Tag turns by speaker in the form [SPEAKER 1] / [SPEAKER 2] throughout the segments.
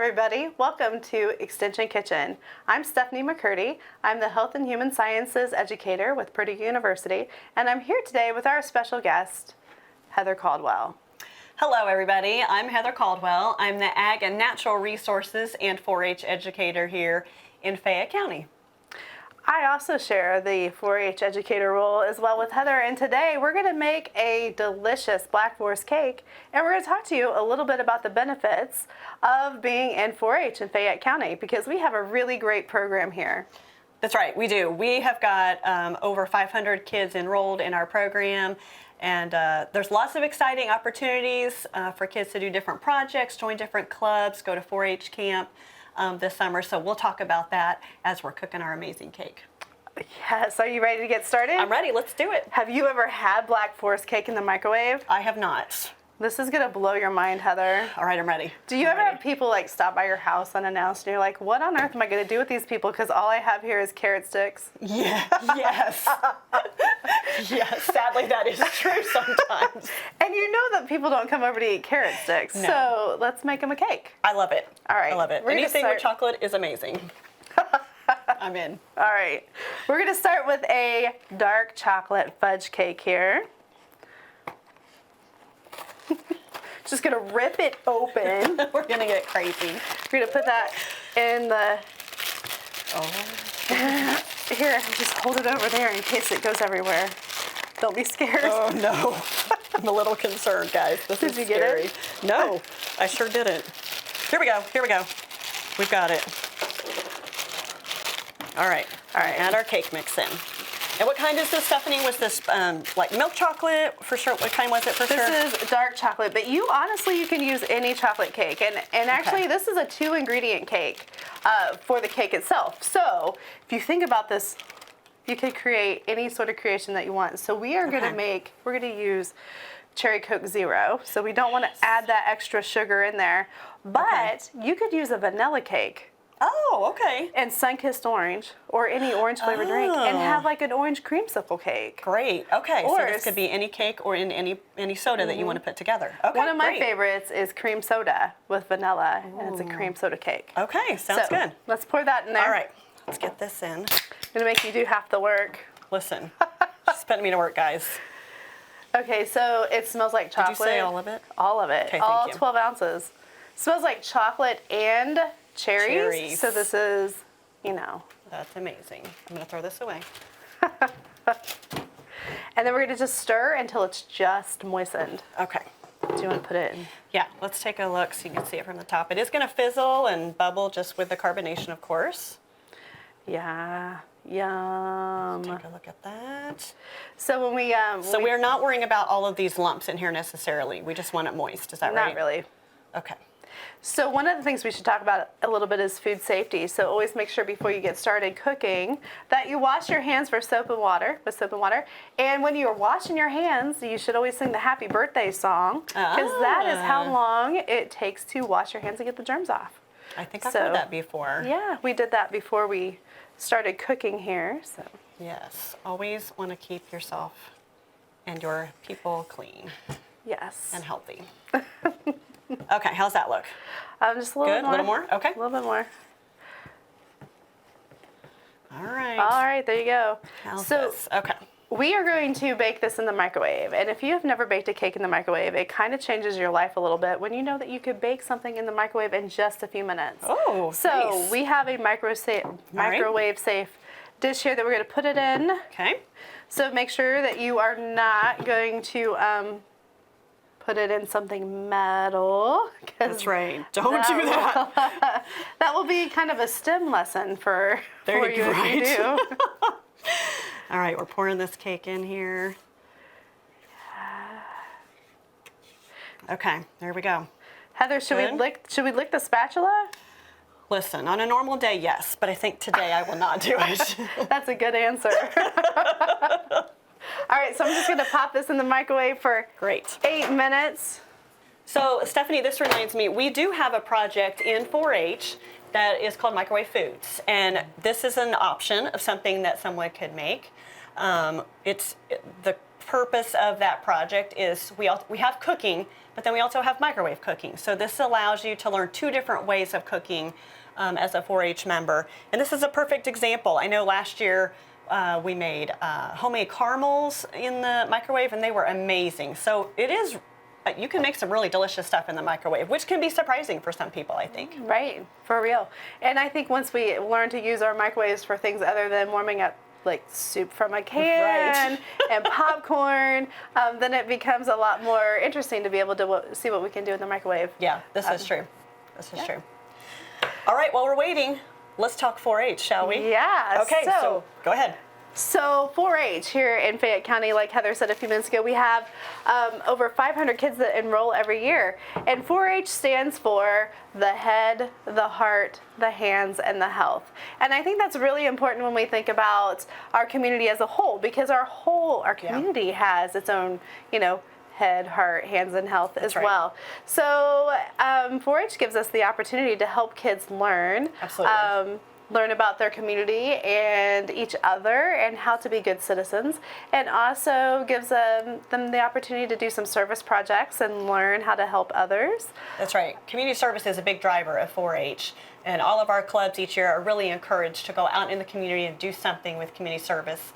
[SPEAKER 1] everybody. Welcome to Extension Kitchen. I'm Stephanie McCurdy. I'm the Health and Human Sciences educator with Purdue University, and I'm here today with our special guest, Heather Caldwell.
[SPEAKER 2] Hello, everybody. I'm Heather Caldwell. I'm the Ag and Natural Resources and 4-H educator here in Fayette County.
[SPEAKER 1] I also share the 4-H educator role as well with Heather, and today we're going to make a delicious Black Forest cake, and we're going to talk to you a little bit about the benefits of being in 4-H in Fayette County, because we have a really great program here.
[SPEAKER 2] That's right, we do. We have got over 500 kids enrolled in our program, and there's lots of exciting opportunities for kids to do different projects, join different clubs, go to 4-H camp this summer. So we'll talk about that as we're cooking our amazing cake.
[SPEAKER 1] Yes, are you ready to get started?
[SPEAKER 2] I'm ready, let's do it.
[SPEAKER 1] Have you ever had Black Forest cake in the microwave?
[SPEAKER 2] I have not.
[SPEAKER 1] This is gonna blow your mind, Heather.
[SPEAKER 2] All right, I'm ready.
[SPEAKER 1] Do you ever have people like stop by your house unannounced and you're like, what on earth am I gonna do with these people? Because all I have here is carrot sticks.
[SPEAKER 2] Yeah, yes. Yes, sadly that is true sometimes.
[SPEAKER 1] And you know that people don't come over to eat carrot sticks,
[SPEAKER 2] No.
[SPEAKER 1] so let's make them a cake.
[SPEAKER 2] I love it.
[SPEAKER 1] All right.
[SPEAKER 2] I love it.
[SPEAKER 1] We're gonna
[SPEAKER 2] Anything
[SPEAKER 1] start-
[SPEAKER 2] with chocolate is amazing. I'm in.
[SPEAKER 1] All right, we're gonna start with a dark chocolate fudge cake here. Just gonna rip it open.
[SPEAKER 2] We're gonna get crazy.
[SPEAKER 1] We're gonna put that in the,
[SPEAKER 2] Oh.
[SPEAKER 1] here, just hold it over there in case it goes everywhere. Don't be scared.
[SPEAKER 2] Oh no. I'm a little concerned, guys. This
[SPEAKER 1] Did
[SPEAKER 2] is
[SPEAKER 1] you get
[SPEAKER 2] scary.
[SPEAKER 1] it?
[SPEAKER 2] No, I sure didn't. Here we go. Here we go. We've got it. All right.
[SPEAKER 1] All right.
[SPEAKER 2] Add our cake mix in. And what kind is this, Stephanie? Was this like milk chocolate for sure? What kind was it for sure?
[SPEAKER 1] This is dark chocolate, but you honestly, you can use any chocolate cake. And actually, this is a 2-ingredient cake for the cake itself. So if you think about this, you could create any sort of creation that you want. So we are gonna we're gonna use Cherry Coke Zero. So we don't wanna add that extra sugar in there, but you could use a vanilla cake
[SPEAKER 2] Oh, okay.
[SPEAKER 1] and sun-kissed orange or any orange flavored drink and have like an orange creamsicle cake.
[SPEAKER 2] Great. Okay.
[SPEAKER 1] Or
[SPEAKER 2] so this could be any cake or in any soda that you want to put together. Okay.
[SPEAKER 1] One of my
[SPEAKER 2] great.
[SPEAKER 1] favorites is cream soda with vanilla, and it's a cream soda cake.
[SPEAKER 2] Okay. Sounds
[SPEAKER 1] So,
[SPEAKER 2] good.
[SPEAKER 1] let's pour that in there.
[SPEAKER 2] All right. Let's get this in.
[SPEAKER 1] I'm gonna make you do half the work.
[SPEAKER 2] Listen, she's putting me to work, guys.
[SPEAKER 1] Okay, so it smells like chocolate.
[SPEAKER 2] Did you say all of it?
[SPEAKER 1] All of it.
[SPEAKER 2] Okay,
[SPEAKER 1] all
[SPEAKER 2] thank you.
[SPEAKER 1] 12 ounces. Smells like chocolate and cherries.
[SPEAKER 2] Cherries.
[SPEAKER 1] So this is, you know.
[SPEAKER 2] That's amazing. I'm going to throw this away.
[SPEAKER 1] And then we're gonna just stir until it's just moistened.
[SPEAKER 2] Okay.
[SPEAKER 1] Do you want to put it in?
[SPEAKER 2] Yeah, let's take a look so you can see it from the top. It is going to fizzle and bubble just with the carbonation, of course.
[SPEAKER 1] Yeah. Yum.
[SPEAKER 2] Take a look at that.
[SPEAKER 1] So when we
[SPEAKER 2] So we're not worrying about all of these lumps in here necessarily. We just want it moist. Is that right?
[SPEAKER 1] not really.
[SPEAKER 2] Okay.
[SPEAKER 1] So one of the things we should talk about a little bit is food safety. So always make sure before you get started cooking that you wash your hands with soap and water. And when you're washing your hands, you should always sing the happy birthday song, because that is how long it takes to wash your hands and get the germs off.
[SPEAKER 2] I think I've
[SPEAKER 1] So-
[SPEAKER 2] heard that before.
[SPEAKER 1] Yeah, we did that before we started cooking here. So
[SPEAKER 2] Yes. Always want to keep yourself and your people clean
[SPEAKER 1] yes,
[SPEAKER 2] and healthy. Okay, how's that look?
[SPEAKER 1] just a little
[SPEAKER 2] Good?
[SPEAKER 1] bit
[SPEAKER 2] A little more? Okay.
[SPEAKER 1] A little bit more.
[SPEAKER 2] All right.
[SPEAKER 1] All right, there you go.
[SPEAKER 2] How's
[SPEAKER 1] So
[SPEAKER 2] this? Okay.
[SPEAKER 1] we are going to bake this in the microwave. And if you have never baked a cake in the microwave, it kind of changes your life a little bit when you know that you could bake something in the microwave in just a few minutes.
[SPEAKER 2] Oh,
[SPEAKER 1] So
[SPEAKER 2] nice.
[SPEAKER 1] we have a microwave safe dish here that we're going to put it in.
[SPEAKER 2] Okay.
[SPEAKER 1] So make sure that you are not going to put it in something metal. 'Cause
[SPEAKER 2] That's right. Don't do that.
[SPEAKER 1] that will be kind of a STEM lesson for
[SPEAKER 2] There
[SPEAKER 1] you
[SPEAKER 2] you go,
[SPEAKER 1] if you
[SPEAKER 2] right.
[SPEAKER 1] do.
[SPEAKER 2] All right, we're pouring this cake in here. Okay, there we go.
[SPEAKER 1] Heather, should
[SPEAKER 2] Good.
[SPEAKER 1] we lick the spatula?
[SPEAKER 2] Listen, on a normal day, yes, but I think today I will not do it.
[SPEAKER 1] That's a good answer. All right, so I'm just going to pop this in the microwave for
[SPEAKER 2] Great.
[SPEAKER 1] 8 minutes.
[SPEAKER 2] So, Stephanie, this reminds me, we do have a project in 4-H that is called Microwave Foods, and this is an option of something that someone could make. The purpose of that project is we have cooking, but then we also have microwave cooking. So this allows you to learn 2 different ways of cooking as a 4-H member. And this is a perfect example. I know last year we made homemade caramels in the microwave, and they were amazing. So it is, you can make some really delicious stuff in the microwave, which can be surprising for some people, I think.
[SPEAKER 1] Right, for real. And I think once we learn to use our microwaves for things other than warming up like soup from a can and popcorn, then it becomes a lot more interesting to be able to see what we can do in the microwave.
[SPEAKER 2] Yeah, this is true. This is true. All right, while we're waiting, let's talk 4-H, shall we?
[SPEAKER 1] Yeah.
[SPEAKER 2] Okay, so go ahead.
[SPEAKER 1] So 4-H here in Fayette County, like Heather said a few minutes ago, we have over 500 kids that enroll every year. And 4-H stands for the head, the heart, the hands, and the health. And I think that's really important when we think about our community as a whole, because our community has its own, head, heart, hands, and health as well. So 4-H gives us the opportunity to help kids learn.
[SPEAKER 2] Absolutely.
[SPEAKER 1] Learn about their community and each other and how to be good citizens, and also gives them the opportunity to do some service projects and learn how to help others.
[SPEAKER 2] That's right. Community service is a big driver of 4-H, and all of our clubs each year are really encouraged to go out in the community and do something with community service.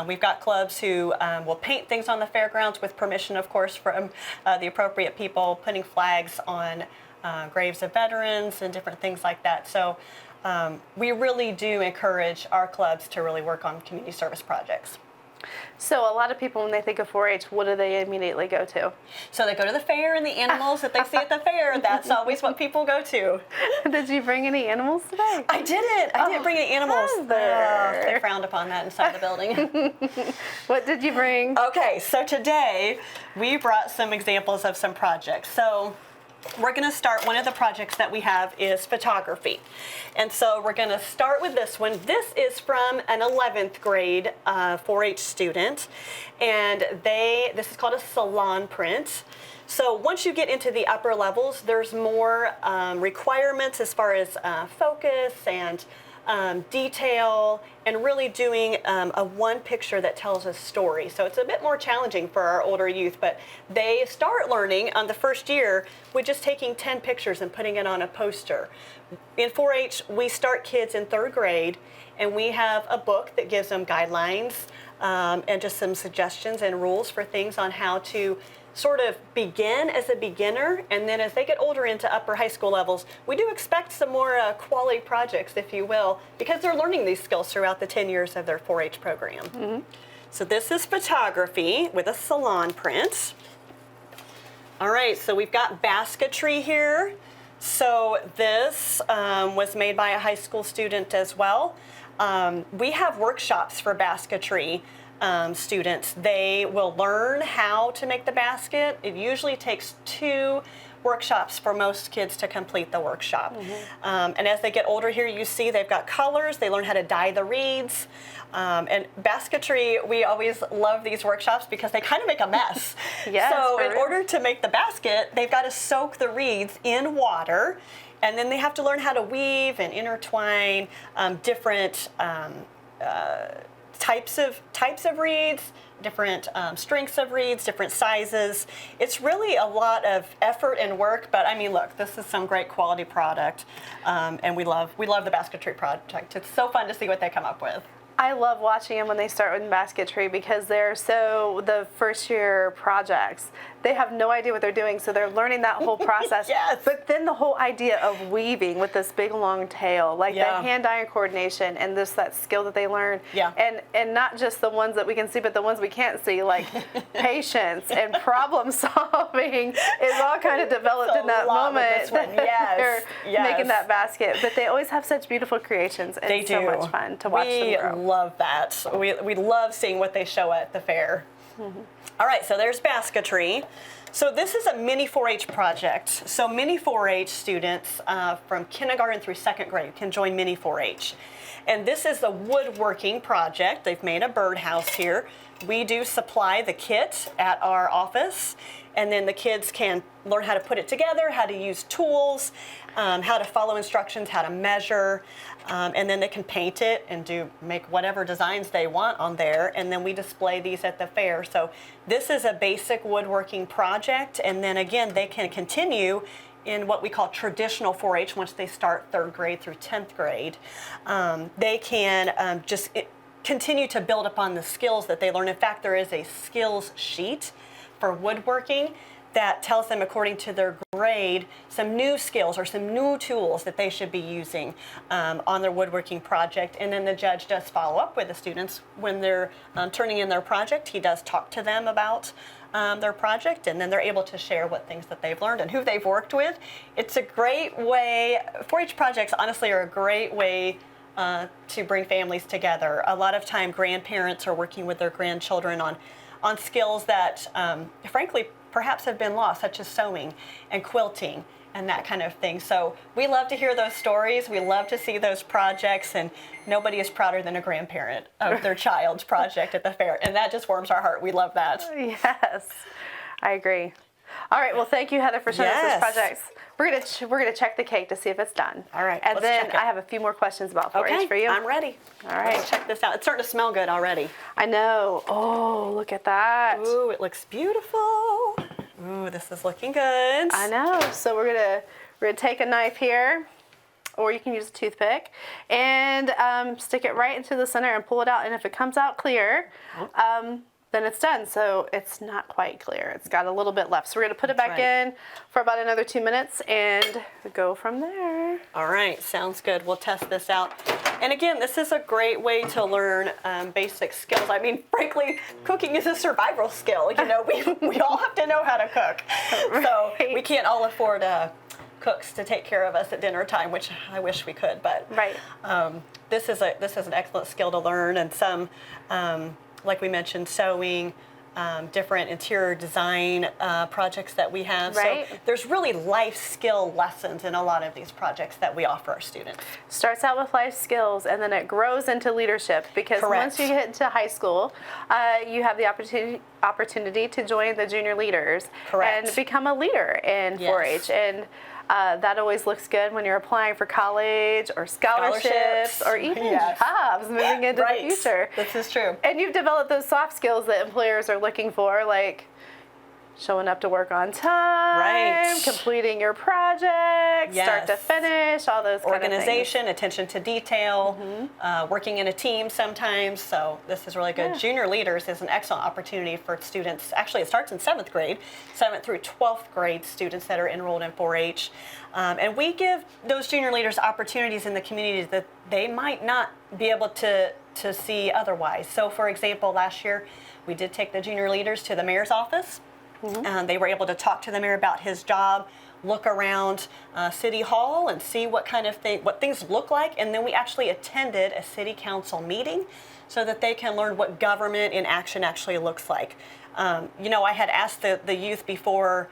[SPEAKER 2] We've got clubs who will paint things on the fairgrounds with permission, of course, from the appropriate people, putting flags on graves of veterans and different things like that. So we really do encourage our clubs to really work on community service projects.
[SPEAKER 1] So a lot of people, when they think of 4-H, what do they immediately go to?
[SPEAKER 2] So they go to the fair, and the animals that they see at the fair, that's always what people go to.
[SPEAKER 1] Did you bring any animals today?
[SPEAKER 2] I didn't. I didn't bring any animals.
[SPEAKER 1] Heather.
[SPEAKER 2] They frowned upon that inside the building.
[SPEAKER 1] What did you bring?
[SPEAKER 2] Okay, so today we brought some examples of some projects. So we're going to start, one of the projects that we have is photography. And so we're going to start with this one. This is from an 11th grade 4-H student, and this is called a salon print. So once you get into the upper levels, there's more requirements as far as focus and detail, and really doing a one picture that tells a story. So it's a bit more challenging for our older youth, but they start learning on the first year with just taking 10 pictures and putting it on a poster. In 4-H, we start kids in 3rd grade, and we have a book that gives them guidelines and just some suggestions and rules for things on how to sort of begin as a beginner, and then as they get older into upper high school levels, we do expect some more quality projects, if you will, because they're learning these skills throughout the 10 years of their 4-H program. Mm-hmm. So this is photography with a salon print. All right, so we've got basketry here. So this was made by a high school student as well. We have workshops for basketry. Students. They will learn how to make the basket. It usually takes 2 workshops for most kids to complete the workshop. Mm-hmm. And as they get older here, you see they've got colors. They learn how to dye the reeds. And basketry, we always love these workshops because they kind of make a mess.
[SPEAKER 1] Yes,
[SPEAKER 2] so in order to make the basket, they've got to soak the reeds in water, and then they have to learn how to weave and intertwine different types of reeds, different strengths of reeds, different sizes. It's really a lot of effort and work, but I mean, look, this is some great quality product, and we love the basketry project. It's so fun to see what they come up with.
[SPEAKER 1] I love watching them when they start with basketry because the first year projects, they have no idea what they're doing, so they're learning that whole process.
[SPEAKER 2] Yes.
[SPEAKER 1] But then the whole idea of weaving with this big long tail, like the hand-eye coordination and that skill that they learn.
[SPEAKER 2] Yeah.
[SPEAKER 1] And not just the ones that we can see, but the ones we can't see, like patience and problem solving is all kind of developed in that moment.
[SPEAKER 2] Yes.
[SPEAKER 1] They're making that basket. But they always have such beautiful creations, and it's so much fun to watch them grow.
[SPEAKER 2] We love that. We love seeing what they show at the fair. Mm-hmm. All right, so there's basketry. So this is a mini 4-H project. So mini 4-H students from kindergarten through 2nd grade can join mini 4-H. And this is a woodworking project. They've made a birdhouse here. We do supply the kit at our office, and then the kids can learn how to put it together, how to use tools, how to follow instructions, how to measure, and then they can paint it and make whatever designs they want on there, and then we display these at the fair. So this is a basic woodworking project, and then again, they can continue in what we call traditional 4-H once they start 3rd grade through 10th grade. They can continue to build upon the skills that they learn. In fact, there is a skills sheet for woodworking that tells them, according to their grade, some new skills or some new tools that they should be using on their woodworking project. And then the judge does follow up with the students when they're turning in their project. He does talk to them about their project, and then they're able to share what things that they've learned and who they've worked with. It's a great way, 4-H projects honestly are a great way to bring families together. A lot of time grandparents are working with their grandchildren on skills that frankly perhaps have been lost, such as sewing and quilting and that kind of thing. So we love to hear those stories. We love to see those projects, and nobody is prouder than a grandparent of their child's project at the fair. And that just warms our heart. We love that.
[SPEAKER 1] Yes, I agree. All right, well, thank you, Heather, for showing us this project. We're gonna check the cake to see if it's done.
[SPEAKER 2] All right,
[SPEAKER 1] and
[SPEAKER 2] let's
[SPEAKER 1] then
[SPEAKER 2] check it.
[SPEAKER 1] I have a few more questions about 4-H
[SPEAKER 2] Okay,
[SPEAKER 1] for you.
[SPEAKER 2] I'm ready.
[SPEAKER 1] All right,
[SPEAKER 2] Let's check this out. It's starting to smell good already.
[SPEAKER 1] I know. Oh, look at that.
[SPEAKER 2] Ooh, it looks beautiful. Ooh, this is looking good.
[SPEAKER 1] I know. So we're gonna take a knife here, or you can use a toothpick, and stick it right into the center and pull it out. And if it comes out clear, then it's done. So it's not quite clear. It's got a little bit left. So we're gonna put it back in for about another 2 minutes and go from there.
[SPEAKER 2] All right, sounds good. We'll test this out. And again, this is a great way to learn basic skills. I mean, frankly, cooking is a survival skill. You know, we all have to know how to cook. So we can't all afford cooks to take care of us at dinner time, which I wish we could. But this is an excellent skill to learn, and some. Like we mentioned, sewing, different interior design projects that we have.
[SPEAKER 1] Right.
[SPEAKER 2] So there's really life skill lessons in a lot of these projects that we offer our students.
[SPEAKER 1] Starts out with life skills, and then it grows into leadership, because
[SPEAKER 2] Correct.
[SPEAKER 1] once you get into high school, you have the opportunity to join the junior leaders.
[SPEAKER 2] Correct.
[SPEAKER 1] And become a leader in 4-H. And that always looks good when you're applying for college or scholarships or even jobs moving into the future.
[SPEAKER 2] This is true.
[SPEAKER 1] And you've developed those soft skills that employers are looking for, like showing up to work on time, completing your project, start to finish, all those kind of things.
[SPEAKER 2] Organization, attention to detail, working in a team sometimes. So this is really good. Yeah. Junior Leaders is an excellent opportunity for students. Actually, it starts in 7th grade, 7th through 12th grade students that are enrolled in 4-H. And we give those junior leaders opportunities in the community that they might not be able to see otherwise. So for example, last year, we did take the junior leaders to the mayor's office. They were able to talk to the mayor about his job, look around City Hall and see what things look like, and then we actually attended a city council meeting so that they can learn what government in action actually looks like. You know, I had asked the youth before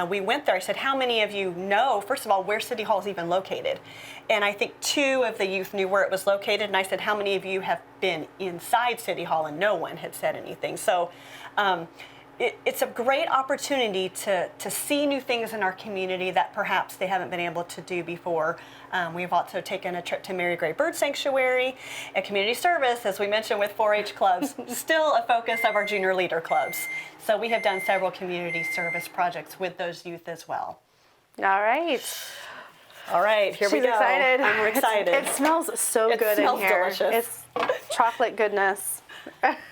[SPEAKER 2] we went there, I said, how many of you know, first of all, where City Hall is even located? And I think 2 of the youth knew where it was located, and I said, how many of you have been inside City Hall? And no one had said anything. So it's a great opportunity to see new things in our community that perhaps they haven't been able to do before. We've also taken a trip to Mary Gray Bird Sanctuary, and community service, as we mentioned with 4-H clubs, still a focus of our junior leader clubs. So we have done several community service projects with those youth as well.
[SPEAKER 1] All right.
[SPEAKER 2] All right, here we go.
[SPEAKER 1] She's excited.
[SPEAKER 2] I'm excited.
[SPEAKER 1] It smells so good in here.
[SPEAKER 2] It smells delicious.
[SPEAKER 1] It's chocolate goodness.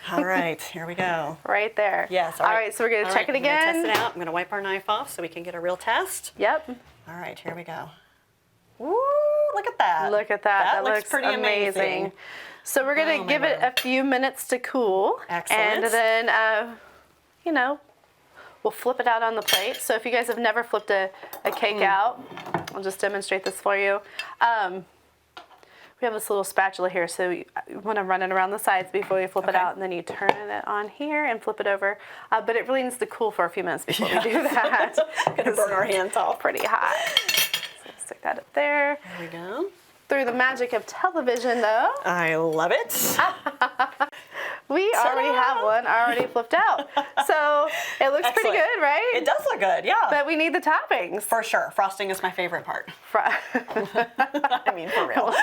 [SPEAKER 2] All right, here we go.
[SPEAKER 1] Right there.
[SPEAKER 2] Yes.
[SPEAKER 1] All right, so we're going to check it again.
[SPEAKER 2] I'm going to test it out. I'm going to wipe our knife off so we can get a real test.
[SPEAKER 1] Yep.
[SPEAKER 2] All right, here we go. Ooh, look at that.
[SPEAKER 1] Look at that. That looks
[SPEAKER 2] pretty amazing.
[SPEAKER 1] So we're going to give it a few minutes to cool.
[SPEAKER 2] Excellent.
[SPEAKER 1] And then, you know, we'll flip it out on the plate. So if you guys have never flipped a cake out, I'll just demonstrate this for you. we have this little spatula here, so you want to run it around the sides before you flip it out, and then you turn it on here and flip it over. But it really needs to cool for a few minutes before we do that.
[SPEAKER 2] Gonna burn our hands off.
[SPEAKER 1] Pretty hot. So stick that up there.
[SPEAKER 2] There we go.
[SPEAKER 1] Through the magic of television, though,
[SPEAKER 2] I love it.
[SPEAKER 1] we already have one already flipped out. So it looks pretty
[SPEAKER 2] Excellent.
[SPEAKER 1] good, right?
[SPEAKER 2] It does look good, yeah.
[SPEAKER 1] But we need the toppings.
[SPEAKER 2] For sure. Frosting is my favorite part. I mean, for real.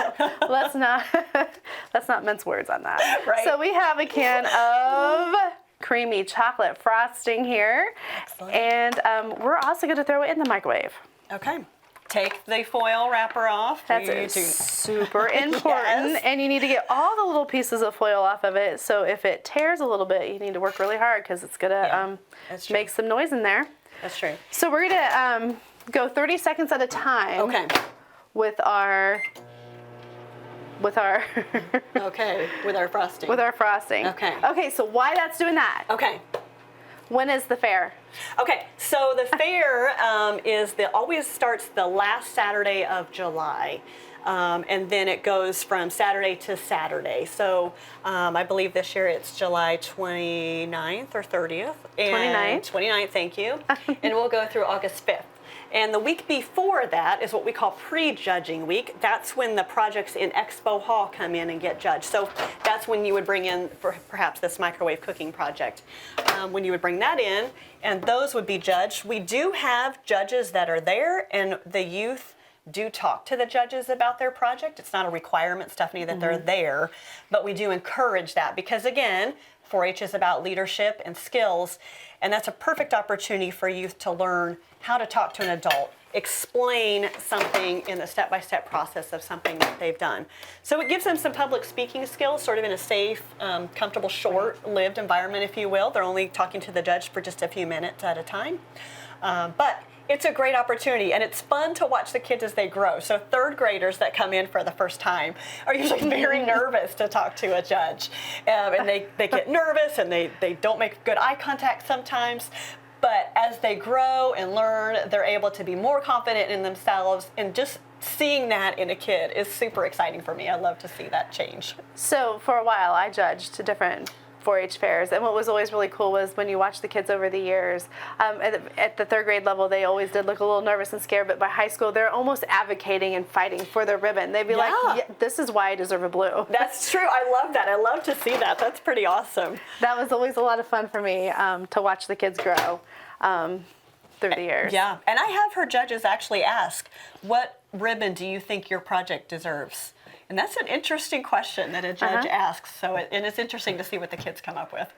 [SPEAKER 1] let's not mince words on that.
[SPEAKER 2] Right.
[SPEAKER 1] So we have a can of creamy chocolate frosting here.
[SPEAKER 2] Excellent.
[SPEAKER 1] And we're also going to throw it in the microwave.
[SPEAKER 2] Okay. Take the foil wrapper off.
[SPEAKER 1] That's super important.
[SPEAKER 2] Yes.
[SPEAKER 1] And you need to get all the little pieces of foil off of it. So if it tears a little bit, you need to work really hard because it's going to
[SPEAKER 2] that's true.
[SPEAKER 1] make some noise in there.
[SPEAKER 2] That's true.
[SPEAKER 1] So we're going to go 30 seconds at a time
[SPEAKER 2] Okay.
[SPEAKER 1] with our
[SPEAKER 2] Okay. With our frosting.
[SPEAKER 1] with our frosting.
[SPEAKER 2] Okay.
[SPEAKER 1] Okay, so why that's doing that?
[SPEAKER 2] Okay.
[SPEAKER 1] When is the fair?
[SPEAKER 2] Okay, so the fair always starts the last Saturday of July. And then it goes from Saturday to Saturday. So I believe this year it's July 29th or 30th.
[SPEAKER 1] 29th.
[SPEAKER 2] 29th, thank you. And we'll go through August 5th. And the week before that is what we call pre-judging week. That's when the projects in Expo Hall come in and get judged. So that's when you would bring in perhaps this microwave cooking project. When you would bring that in, and those would be judged. We do have judges that are there, and the youth do talk to the judges about their project. It's not a requirement, Stephanie, that they're there, but we do encourage that because, again, 4-H is about leadership and skills, and that's a perfect opportunity for youth to learn how to talk to an adult, explain something in the step-by-step process of something that they've done. So it gives them some public speaking skills, sort of in a safe, comfortable, short-lived environment, if you will. They're only talking to the judge for just a few minutes at a time. But it's a great opportunity, and it's fun to watch the kids as they grow. So third graders that come in for the first time are usually very nervous to talk to a judge. And they get nervous, and they don't make good eye contact sometimes. But as they grow and learn, they're able to be more confident in themselves, and just seeing that in a kid is super exciting for me. I love to see that change.
[SPEAKER 1] So for a while, I judged different 4-H fairs, and what was always really cool was when you watch the kids over the years. At the third grade level, they always did look a little nervous and scared, but by high school, they're almost advocating and fighting for their ribbon. They'd be like, yeah, "This is why I deserve a blue."
[SPEAKER 2] That's true. I love that. I love to see that. That's pretty awesome.
[SPEAKER 1] That was always a lot of fun for me to watch the kids grow through the years.
[SPEAKER 2] Yeah, and I have heard judges actually ask, "What ribbon do you think your project deserves?" And that's an interesting question that a judge asks. So and it's interesting to see what the kids come up with.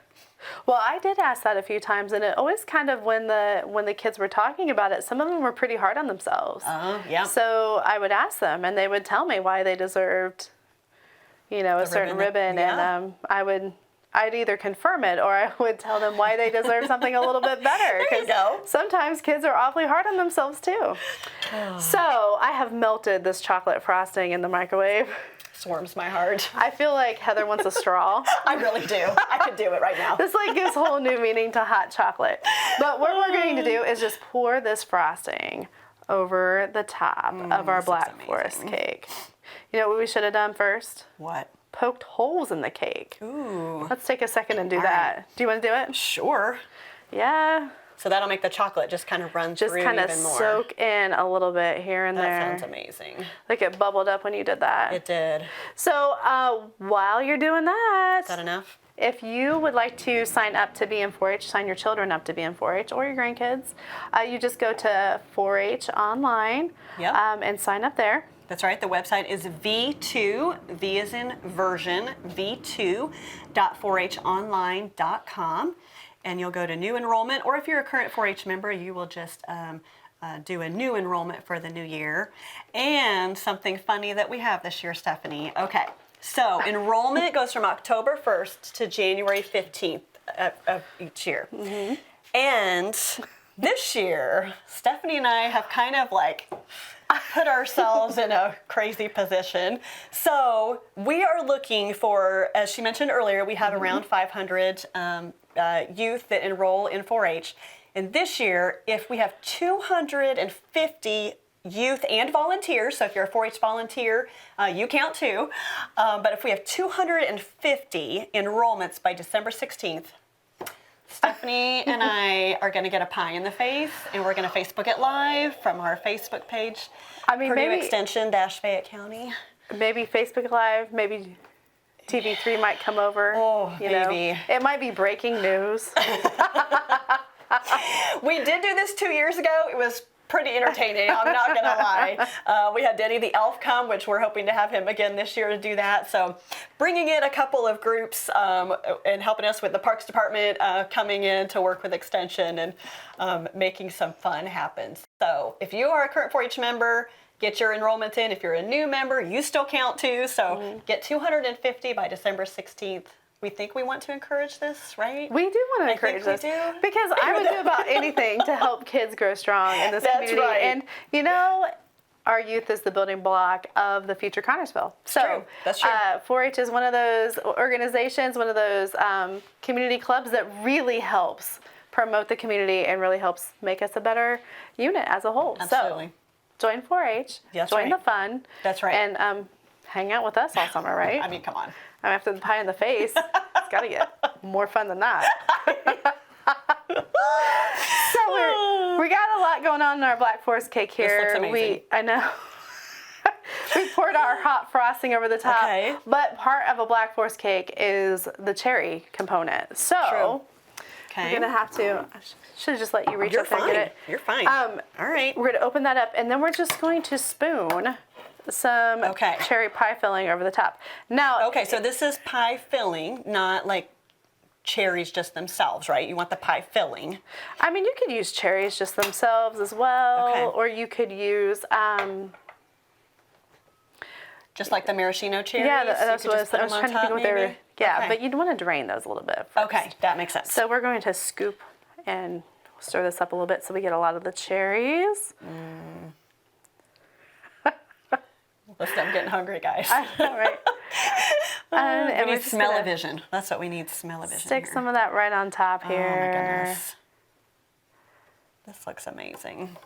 [SPEAKER 1] Well, I did ask that a few times, and it always kind of when the kids were talking about it, some of them were pretty hard on themselves.
[SPEAKER 2] Yeah.
[SPEAKER 1] So I would ask them, and they would tell me why they deserved, a certain ribbon, and I'd either confirm it or I would tell them why they deserve something a little bit better.
[SPEAKER 2] There you go.
[SPEAKER 1] Sometimes kids are awfully hard on themselves too. So I have melted this chocolate frosting in the microwave.
[SPEAKER 2] Warms my heart.
[SPEAKER 1] I feel like Heather wants a straw.
[SPEAKER 2] I really do. I could do it right now.
[SPEAKER 1] This gives whole new meaning to hot chocolate. But what we're going to do is just pour this frosting over the top of our Black Forest cake. You know what we should have done first?
[SPEAKER 2] What?
[SPEAKER 1] Poked holes in the cake.
[SPEAKER 2] Ooh.
[SPEAKER 1] Let's take a second and do that. Do you want to do it?
[SPEAKER 2] Sure.
[SPEAKER 1] Yeah.
[SPEAKER 2] So that'll make the chocolate just kind of run
[SPEAKER 1] Just
[SPEAKER 2] through
[SPEAKER 1] kind of
[SPEAKER 2] even more.
[SPEAKER 1] soak in a little bit here and there.
[SPEAKER 2] That sounds amazing.
[SPEAKER 1] Like it bubbled up when you did that.
[SPEAKER 2] It did.
[SPEAKER 1] So while you're doing that,
[SPEAKER 2] Is that enough?
[SPEAKER 1] if you would like to sign up to be in 4-H, sign your children up to be in 4-H or your grandkids, you just go to 4-H online and sign up there.
[SPEAKER 2] That's right. The website is V2, V as in version, v2.4honline.com. And you'll go to new enrollment, or if you're a current 4-H member, you will just do a new enrollment for the new year. And something funny that we have this year, Stephanie. Okay, so enrollment goes from October 1st to January 15th of each year. Mm-hmm. And this year, Stephanie and I have kind of put ourselves in a crazy position. So we are looking for, as she mentioned earlier, we have around 500 youth that enroll in 4-H. And this year, if we have 250 youth and volunteers. So if you're a 4-H volunteer, you count too. But if we have 250 enrollments by December 16th, Stephanie and I are going to get a pie in the face, and we're going to Facebook it live from our Facebook page.
[SPEAKER 1] I mean,
[SPEAKER 2] Purdue
[SPEAKER 1] maybe
[SPEAKER 2] Extension - Fayette County.
[SPEAKER 1] Maybe Facebook Live, maybe TV3 might come over.
[SPEAKER 2] Oh,
[SPEAKER 1] you know.
[SPEAKER 2] maybe.
[SPEAKER 1] It might be breaking news.
[SPEAKER 2] We did do this 2 years ago. It was pretty entertaining, I'm not gonna lie. We had Denny the Elf come, which we're hoping to have him again this year to do that. So bringing in a couple of groups and helping us with the Parks Department coming in to work with Extension and making some fun happen. So if you are a current 4-H member, get your enrollment in. If you're a new member, you still count too. So get 250 by December 16th. We think we want to encourage this, right?
[SPEAKER 1] We do want to encourage this.
[SPEAKER 2] We do.
[SPEAKER 1] Because I would do about anything to help kids grow strong in this
[SPEAKER 2] That's
[SPEAKER 1] community.
[SPEAKER 2] right.
[SPEAKER 1] And, you know, our youth is the building block of the future Connersville. So,
[SPEAKER 2] true. That's true.
[SPEAKER 1] 4-H is one of those organizations, one of those community clubs that really helps promote the community and really helps make us a better unit as a whole.
[SPEAKER 2] Absolutely.
[SPEAKER 1] So, join 4-H.
[SPEAKER 2] That's
[SPEAKER 1] join
[SPEAKER 2] right.
[SPEAKER 1] the fun.
[SPEAKER 2] That's right.
[SPEAKER 1] And hang out with us all summer, right?
[SPEAKER 2] I mean, come on.
[SPEAKER 1] After the pie in the face, it's got to get more fun than that. So we got a lot going on in our Black Forest cake here.
[SPEAKER 2] This looks amazing.
[SPEAKER 1] I know. We poured our hot frosting over the top.
[SPEAKER 2] Okay.
[SPEAKER 1] But part of a Black Forest cake is the cherry component. So
[SPEAKER 2] True. Okay.
[SPEAKER 1] we're gonna have to. I should have just let you reach
[SPEAKER 2] You're
[SPEAKER 1] up there and
[SPEAKER 2] fine.
[SPEAKER 1] get it.
[SPEAKER 2] You're fine.
[SPEAKER 1] All
[SPEAKER 2] right.
[SPEAKER 1] We're gonna open that up, and then we're just going to spoon some
[SPEAKER 2] Okay.
[SPEAKER 1] cherry pie filling over the top. Now,
[SPEAKER 2] Okay, so this is pie filling, not like cherries just themselves, right? You want the pie filling.
[SPEAKER 1] I mean, you could use cherries just themselves as well,
[SPEAKER 2] Okay.
[SPEAKER 1] or you could use,
[SPEAKER 2] Just like the maraschino cherries?
[SPEAKER 1] yeah, that's
[SPEAKER 2] You
[SPEAKER 1] what
[SPEAKER 2] could
[SPEAKER 1] I
[SPEAKER 2] just put
[SPEAKER 1] was
[SPEAKER 2] them on
[SPEAKER 1] trying to think
[SPEAKER 2] top,
[SPEAKER 1] what they were.
[SPEAKER 2] maybe?
[SPEAKER 1] Yeah,
[SPEAKER 2] Okay.
[SPEAKER 1] but you'd want to drain those a little bit first.
[SPEAKER 2] Okay, that makes sense.
[SPEAKER 1] So we're going to scoop and stir this up a little bit so we get a lot of the cherries.
[SPEAKER 2] Listen, I'm getting hungry, guys.
[SPEAKER 1] I know, right? And
[SPEAKER 2] we
[SPEAKER 1] we're
[SPEAKER 2] need
[SPEAKER 1] just
[SPEAKER 2] smell
[SPEAKER 1] gonna
[SPEAKER 2] of vision. That's what we need, smell of vision.
[SPEAKER 1] Stick
[SPEAKER 2] here.
[SPEAKER 1] some of that right on top here.
[SPEAKER 2] Oh my goodness. This looks amazing.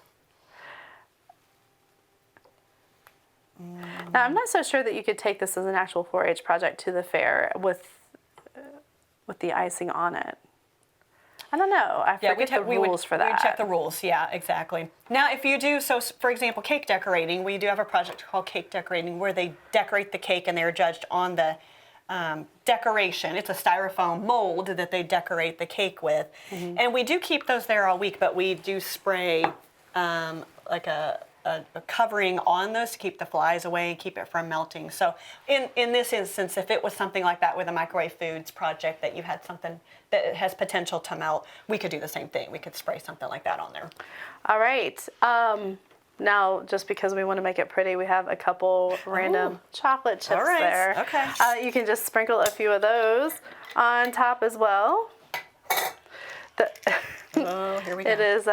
[SPEAKER 1] Now, I'm not so sure that you could take this as an actual 4-H project to the fair with the icing on it. I don't know. I forget the rules for that.
[SPEAKER 2] We check the rules. Yeah, exactly. Now, if you do, so for example, cake decorating, we do have a project called Cake Decorating where they decorate the cake and they're judged on the decoration. It's a styrofoam mold that they decorate the cake with.
[SPEAKER 1] Mm-hmm.
[SPEAKER 2] And we do keep those there all week, but we do spray like a covering on those to keep the flies away and keep it from melting. So in this instance, if it was something like that with a microwave foods project that you had something that has potential to melt, we could do the same thing. We could spray something like that on there.
[SPEAKER 1] All right. Now, just because we want to make it pretty, we have a couple random chocolate chips
[SPEAKER 2] All right.
[SPEAKER 1] there.
[SPEAKER 2] Okay.
[SPEAKER 1] You can just sprinkle a few of those on top as well.
[SPEAKER 2] Oh, here we go.
[SPEAKER 1] It is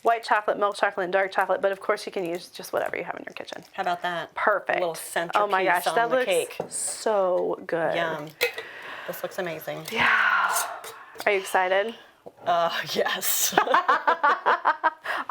[SPEAKER 1] white chocolate, milk chocolate, and dark chocolate, but of course you can use just whatever you have in your kitchen.
[SPEAKER 2] How about that?
[SPEAKER 1] Perfect.
[SPEAKER 2] A little centerpiece
[SPEAKER 1] Oh my gosh,
[SPEAKER 2] on
[SPEAKER 1] that
[SPEAKER 2] the
[SPEAKER 1] looks
[SPEAKER 2] cake.
[SPEAKER 1] so good.
[SPEAKER 2] Yum. This looks amazing.
[SPEAKER 1] Yeah. Are you excited?
[SPEAKER 2] Yes.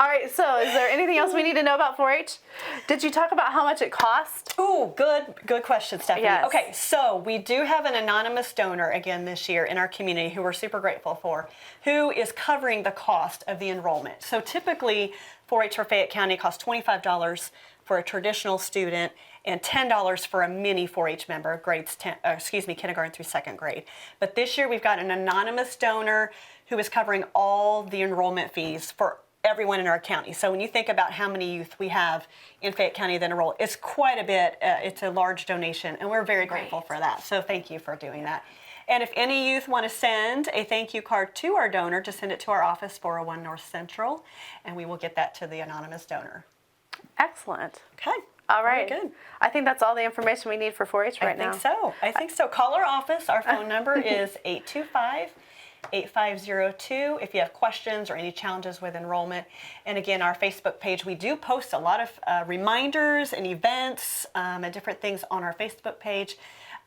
[SPEAKER 1] All right, so is there anything else we need to know about 4-H? Did you talk about how much it cost?
[SPEAKER 2] Ooh, good question, Stephanie.
[SPEAKER 1] Yes.
[SPEAKER 2] Okay, so we do have an anonymous donor again this year in our community who we're super grateful for, who is covering the cost of the enrollment. So typically, 4-H for Fayette County costs $25 for a traditional student and $10 for a mini 4-H member, kindergarten through second grade. But this year we've got an anonymous donor who is covering all the enrollment fees for everyone in our county. So when you think about how many youth we have in Fayette County that enroll, it's quite a bit. It's a large donation, and we're very grateful for that. So thank you for doing that. And if any youth want to send a thank you card to our donor, just send it to our office, 401 North Central, and we will get that to the anonymous donor.
[SPEAKER 1] Excellent.
[SPEAKER 2] Okay.
[SPEAKER 1] All right.
[SPEAKER 2] Very good.
[SPEAKER 1] I think that's all the information we need for 4-H right now.
[SPEAKER 2] I think so. Call our office. Our phone number is 825-8502 if you have questions or any challenges with enrollment. And again, our Facebook page, we do post a lot of reminders and events and different things on our Facebook page.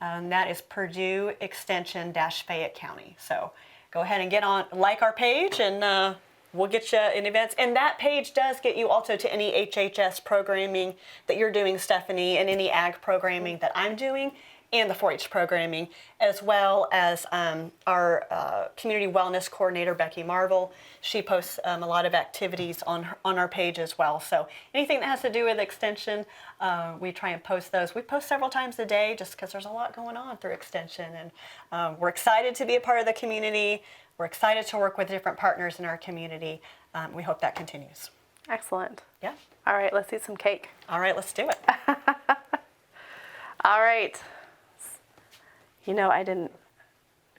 [SPEAKER 2] That is Purdue Extension - Fayette County. So go ahead and get on, like our page, and we'll get you in events. And that page does get you also to any HHS programming that you're doing, Stephanie, and any ag programming that I'm doing, and the 4-H programming, as well as our community wellness coordinator, Becky Marvel. She posts a lot of activities on our page as well. So anything that has to do with extension, we try and post those. We post several times a day just because there's a lot going on through extension. And we're excited to be a part of the community. We're excited to work with different partners in our community. We hope that continues.
[SPEAKER 1] Excellent.
[SPEAKER 2] Yeah.
[SPEAKER 1] All right, let's eat some cake.
[SPEAKER 2] All right, let's do it.
[SPEAKER 1] All right. You know, I didn't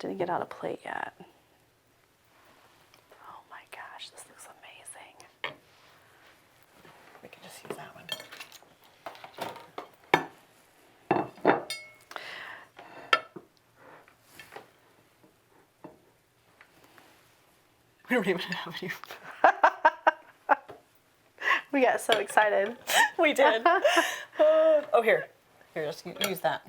[SPEAKER 1] get out a plate yet. Oh my gosh, this looks amazing.
[SPEAKER 2] We can just use that one. We don't even have any.
[SPEAKER 1] We got so excited.
[SPEAKER 2] We did. Oh, here, just use that.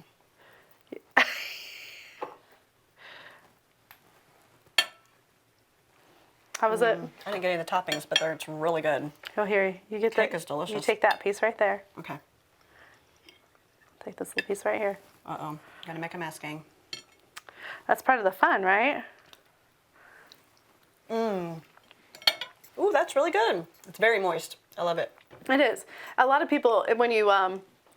[SPEAKER 1] How was it?
[SPEAKER 2] I didn't get any of the toppings, but it's really good.
[SPEAKER 1] Oh, here, you get
[SPEAKER 2] Cake
[SPEAKER 1] that.
[SPEAKER 2] is delicious.
[SPEAKER 1] You take that piece right there.
[SPEAKER 2] Okay.
[SPEAKER 1] Take this little piece right here.
[SPEAKER 2] Uh-oh. Gotta make a mess, gang.
[SPEAKER 1] That's part of the fun, right?
[SPEAKER 2] Ooh, that's really good. It's very moist. I love it.
[SPEAKER 1] It is. A lot of people, when you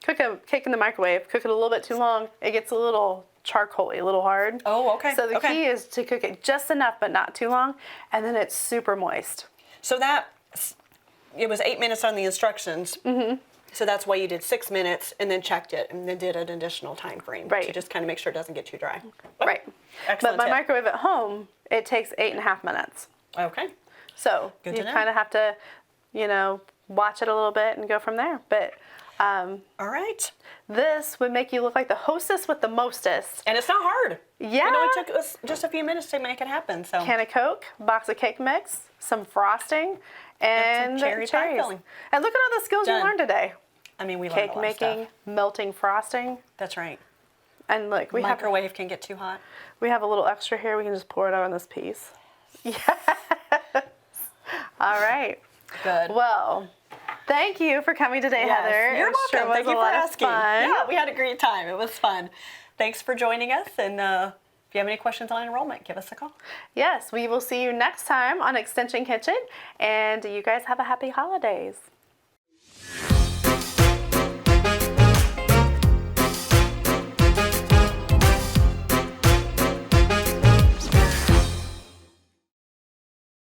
[SPEAKER 1] cook a cake in the microwave, cook it a little bit too long, it gets a little charcoaly, a little hard.
[SPEAKER 2] Oh, okay.
[SPEAKER 1] So the
[SPEAKER 2] Okay.
[SPEAKER 1] key is to cook it just enough, but not too long, and then it's super moist.
[SPEAKER 2] So it was 8 minutes on the instructions. Mm-hmm. So that's why you did 6 minutes and then checked it and then did an additional time frame.
[SPEAKER 1] Right.
[SPEAKER 2] To just kind of make sure it doesn't get too dry.
[SPEAKER 1] Right.
[SPEAKER 2] Excellent
[SPEAKER 1] But my
[SPEAKER 2] tip.
[SPEAKER 1] microwave at home, it takes 8.5 minutes.
[SPEAKER 2] Okay.
[SPEAKER 1] So
[SPEAKER 2] Good
[SPEAKER 1] you
[SPEAKER 2] to know.
[SPEAKER 1] kind of have to, watch it a little bit and go from there. But
[SPEAKER 2] All right.
[SPEAKER 1] this would make you look like the hostess with the mostest.
[SPEAKER 2] And it's not hard.
[SPEAKER 1] Yeah.
[SPEAKER 2] It took us just a few minutes to make it happen. So
[SPEAKER 1] Can of Coke, box of cake mix, some frosting, and
[SPEAKER 2] some cherry pie
[SPEAKER 1] cherries.
[SPEAKER 2] filling.
[SPEAKER 1] And look at all the skills
[SPEAKER 2] Done.
[SPEAKER 1] you learned today.
[SPEAKER 2] I mean, we learned
[SPEAKER 1] Cake
[SPEAKER 2] a lot of
[SPEAKER 1] making,
[SPEAKER 2] stuff.
[SPEAKER 1] melting frosting.
[SPEAKER 2] That's right.
[SPEAKER 1] And look, we have
[SPEAKER 2] Microwave can get too hot.
[SPEAKER 1] a little extra here. We can just pour it out on this piece. Yes. All right.
[SPEAKER 2] Good.
[SPEAKER 1] Well, thank you for coming today,
[SPEAKER 2] Yes,
[SPEAKER 1] Heather.
[SPEAKER 2] You're
[SPEAKER 1] It
[SPEAKER 2] welcome.
[SPEAKER 1] sure was
[SPEAKER 2] Thank
[SPEAKER 1] a
[SPEAKER 2] you for
[SPEAKER 1] lot of
[SPEAKER 2] asking.
[SPEAKER 1] fun.
[SPEAKER 2] Yeah, we had a great time. It was fun. Thanks for joining us. And if you have any questions on enrollment, give us a call.
[SPEAKER 1] Yes, we will see you next time on Extension Kitchen, and you guys have a happy holidays.